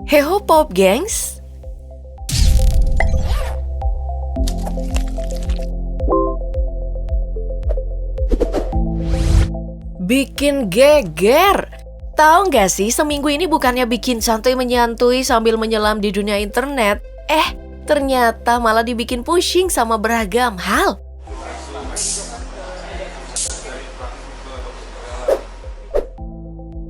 Heho Pop gengs. Bikin geger. Tahu nggak sih, seminggu ini bukannya bikin santuy menyantui sambil menyelam di dunia internet, ternyata malah dibikin pusing sama beragam hal.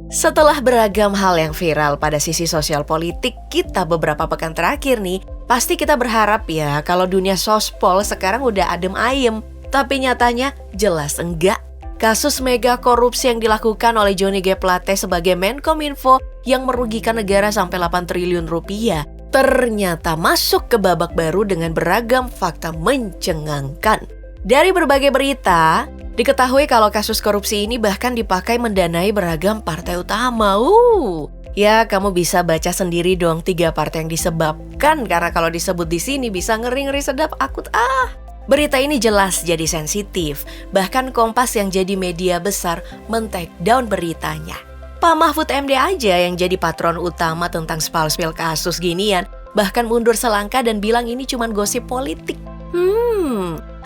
Setelah beragam hal yang viral pada sisi sosial politik kita beberapa pekan terakhir nih, pasti kita berharap ya kalau dunia sospol sekarang udah adem ayem. Tapi nyatanya jelas enggak. Kasus mega korupsi yang dilakukan oleh Johnny G. Plate sebagai Menkominfo yang merugikan negara sampai 8 triliun rupiah ternyata masuk ke babak baru dengan beragam fakta mencengangkan. Dari berbagai berita, diketahui kalau kasus korupsi ini bahkan dipakai mendanai beragam partai utama. Ya, kamu bisa baca sendiri dong 3 partai yang disebabkan, karena kalau disebut di sini bisa ngeri-ngeri sedap akut. Berita ini jelas jadi sensitif, bahkan Kompas yang jadi media besar men-take down beritanya. Pak Mahfud MD aja yang jadi patron utama tentang spill kasus ginian, bahkan mundur selangkah dan bilang ini cuma gosip politik.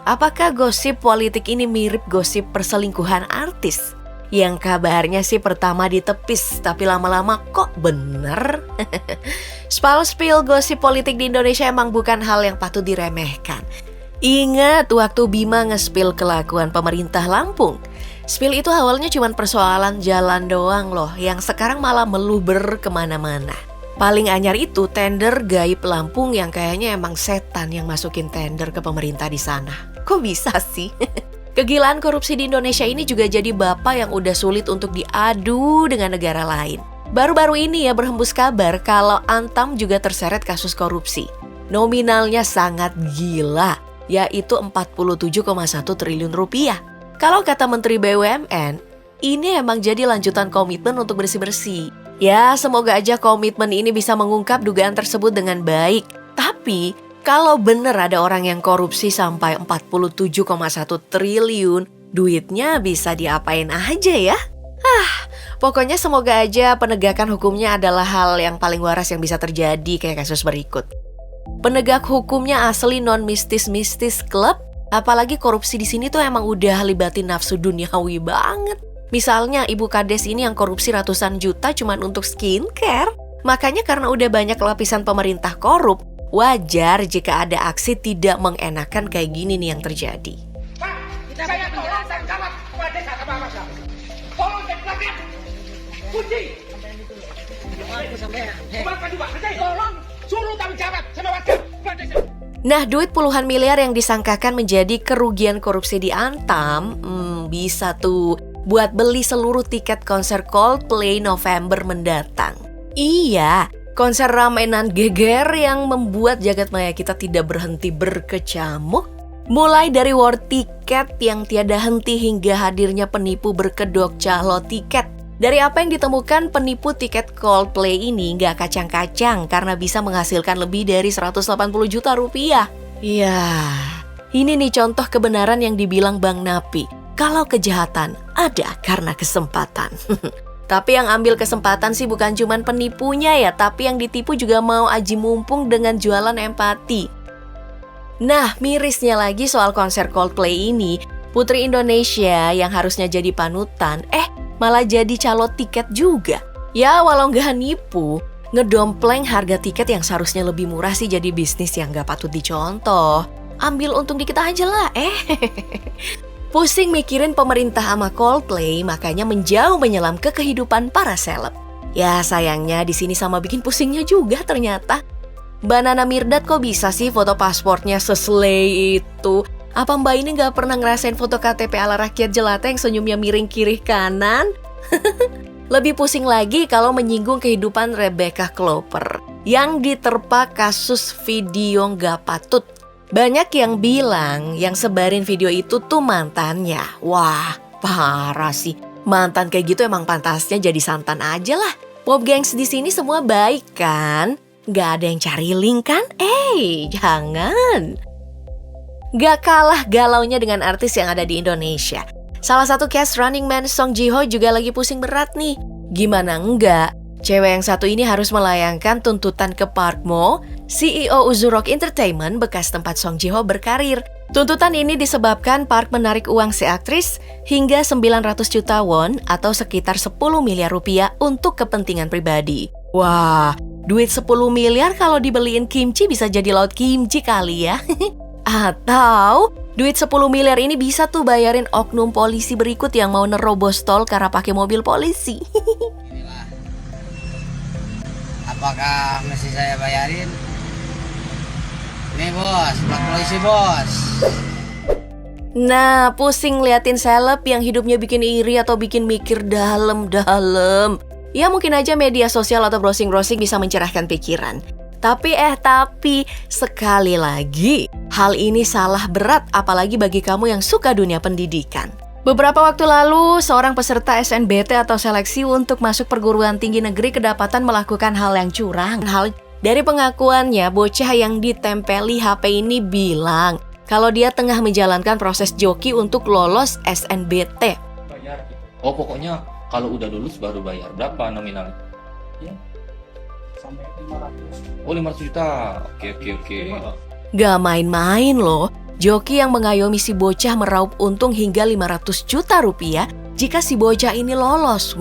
Apakah gosip politik ini mirip gosip perselingkuhan artis? Yang kabarnya sih pertama ditepis, tapi lama-lama kok bener? Spill gosip politik di Indonesia emang bukan hal yang patut diremehkan. Ingat waktu Bima nge-spill kelakuan pemerintah Lampung. Spill itu awalnya cuma persoalan jalan doang loh, yang sekarang malah meluber kemana-mana. Paling anyar itu tender gaib Lampung yang kayaknya emang setan yang masukin tender ke pemerintah di sana. Kok bisa sih? Kegilaan korupsi di Indonesia ini juga jadi bapak yang udah sulit untuk diadu dengan negara lain. Baru-baru ini ya berhembus kabar kalau Antam juga terseret kasus korupsi. Nominalnya sangat gila, yaitu 47,1 triliun rupiah. Kalau kata Menteri BUMN, ini emang jadi lanjutan komitmen untuk bersih-bersih. Ya, semoga aja komitmen ini bisa mengungkap dugaan tersebut dengan baik. Tapi, kalau bener ada orang yang korupsi sampai 47,1 triliun, duitnya bisa diapain aja ya? Pokoknya semoga aja penegakan hukumnya adalah hal yang paling waras yang bisa terjadi kayak kasus berikut. Penegak hukumnya asli non-mistis-mistis klub, apalagi korupsi di sini tuh emang udah libatin nafsu duniawi banget. Misalnya Ibu Kades ini yang korupsi ratusan juta cuman untuk skincare. Makanya karena udah banyak lapisan pemerintah korup, wajar jika ada aksi tidak mengenakan kayak gini nih yang terjadi. Pak, saya tolong dan jawab kepada saya. Tolong dan belakang. Kunci. Tolong suruh tanggung jawab sama warga. Nah, duit puluhan miliar yang disangkakan menjadi kerugian korupsi di Antam, bisa tuh buat beli seluruh tiket konser Coldplay November mendatang. Iya, konser ramenan geger yang membuat jagat maya kita tidak berhenti berkecamuk. Mulai dari war tiket yang tiada henti hingga hadirnya penipu berkedok calo tiket. Dari apa yang ditemukan, penipu tiket Coldplay ini nggak kacang-kacang karena bisa menghasilkan lebih dari 180 juta rupiah. Ya, ini nih contoh kebenaran yang dibilang Bang Napi. Kalau kejahatan ada karena kesempatan. Tapi yang ambil kesempatan sih bukan cuman penipunya ya, tapi yang ditipu juga mau aji mumpung dengan jualan empati. Nah, mirisnya lagi soal konser Coldplay ini, Putri Indonesia yang harusnya jadi panutan, malah jadi calo tiket juga. Ya, walau nggak nipu, ngedompleng harga tiket yang seharusnya lebih murah sih jadi bisnis yang nggak patut dicontoh. Ambil untung dikit aja lah, Pusing mikirin pemerintah sama Coldplay, makanya menjauh menyelam ke kehidupan para seleb. Ya sayangnya di sini sama bikin pusingnya juga ternyata. Mbak Nana Mirdad kok bisa sih foto pasportnya seslay itu? Apa Mbak ini gak pernah ngerasain foto KTP ala rakyat jelata yang senyumnya miring kiri kanan? Lebih pusing lagi kalau menyinggung kehidupan Rebecca Klopper yang diterpa kasus video gak patut. Banyak yang bilang yang sebarin video itu tuh mantannya. Wah, parah sih. Mantan kayak gitu emang pantasnya jadi santan aja lah. Pop gengs di sini semua baik kan? Gak ada yang cari link kan? Jangan. Gak kalah galaunya dengan artis yang ada di Indonesia. Salah satu cast Running Man Song Ji Hyo juga lagi pusing berat nih. Gimana enggak? Cewek yang satu ini harus melayangkan tuntutan ke Park Mo, CEO Uzurok Entertainment bekas tempat Song Ji Hyo berkarir. Tuntutan ini disebabkan Park menarik uang si aktris hingga 900 juta won atau sekitar 10 miliar rupiah untuk kepentingan pribadi. Wah, duit 10 miliar kalau dibeliin kimchi bisa jadi laut kimchi kali ya. Atau duit 10 miliar ini bisa tuh bayarin oknum polisi berikut yang mau nerobos tol karena pakai mobil polisi. Inilah. Apakah mesti saya bayarin? Nih bos, plat polisi bos. Nah, pusing liatin seleb yang hidupnya bikin iri atau bikin mikir dalam-dalam. Ya mungkin aja media sosial atau browsing-browsing bisa mencerahkan pikiran. Tapi sekali lagi, hal ini salah berat apalagi bagi kamu yang suka dunia pendidikan. Beberapa waktu lalu, seorang peserta SNBT atau seleksi untuk masuk perguruan tinggi negeri kedapatan melakukan hal yang curang. Dari pengakuannya, bocah yang ditempeli HP ini bilang kalau dia tengah menjalankan proses joki untuk lolos SNBT. Bayar. Oh pokoknya kalau udah lulus baru bayar. Berapa nominalnya? Ya. Sampai 500. Oh 500 juta. Oke. Gak main-main loh. Joki yang mengayomi si bocah meraup untung hingga 500 juta rupiah jika si bocah ini lolos.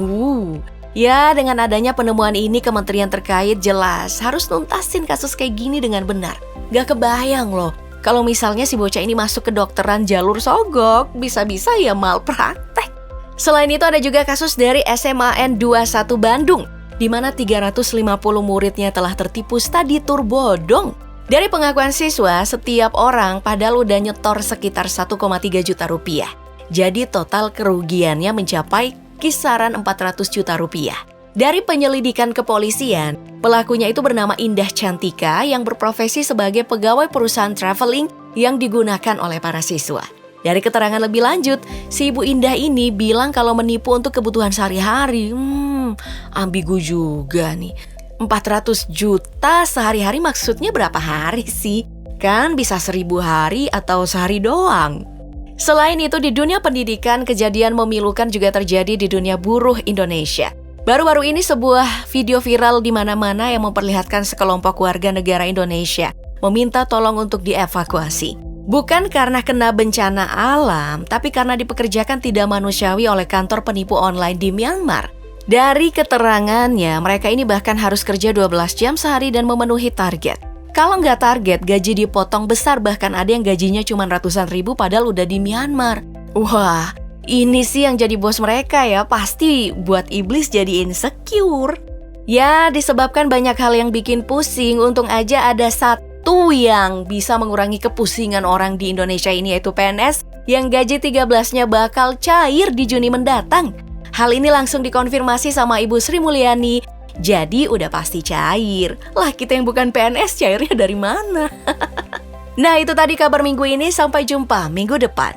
Ya, dengan adanya penemuan ini kementerian terkait jelas harus nuntasin kasus kayak gini dengan benar. Gak kebayang loh, kalau misalnya si bocah ini masuk ke kedokteran jalur sogok, bisa-bisa ya malpraktek. Selain itu ada juga kasus dari SMAN 21 Bandung, di mana 350 muridnya telah tertipu study tour bodong. Dari pengakuan siswa, setiap orang padahal udah nyetor sekitar 1,3 juta rupiah. Jadi total kerugiannya mencapai kisaran 400 juta rupiah. Dari penyelidikan kepolisian, pelakunya itu bernama Indah Cantika yang berprofesi sebagai pegawai perusahaan traveling yang digunakan oleh para siswa. Dari keterangan lebih lanjut, si Ibu Indah ini bilang kalau menipu untuk kebutuhan sehari-hari. Ambigu juga nih. 400 juta sehari-hari maksudnya berapa hari sih? Kan bisa 1000 hari atau sehari doang. Selain itu di dunia pendidikan, kejadian memilukan juga terjadi di dunia buruh Indonesia. Baru-baru ini sebuah video viral di mana-mana yang memperlihatkan sekelompok warga negara Indonesia meminta tolong untuk dievakuasi. Bukan karena kena bencana alam, tapi karena dipekerjakan tidak manusiawi oleh kantor penipu online di Myanmar. Dari keterangannya, mereka ini bahkan harus kerja 12 jam sehari dan memenuhi target. Kalau nggak target, gaji dipotong besar, bahkan ada yang gajinya cuma ratusan ribu padahal udah di Myanmar. Wah, ini sih yang jadi bos mereka ya, pasti buat iblis jadi insecure. Ya, disebabkan banyak hal yang bikin pusing, untung aja ada satu yang bisa mengurangi kepusingan orang di Indonesia ini, yaitu PNS yang gaji 13-nya bakal cair di Juni mendatang. Hal ini langsung dikonfirmasi sama Ibu Sri Mulyani. Jadi udah pasti cair. Lah kita yang bukan PNS cairnya dari mana? Nah itu tadi kabar minggu ini, sampai jumpa minggu depan.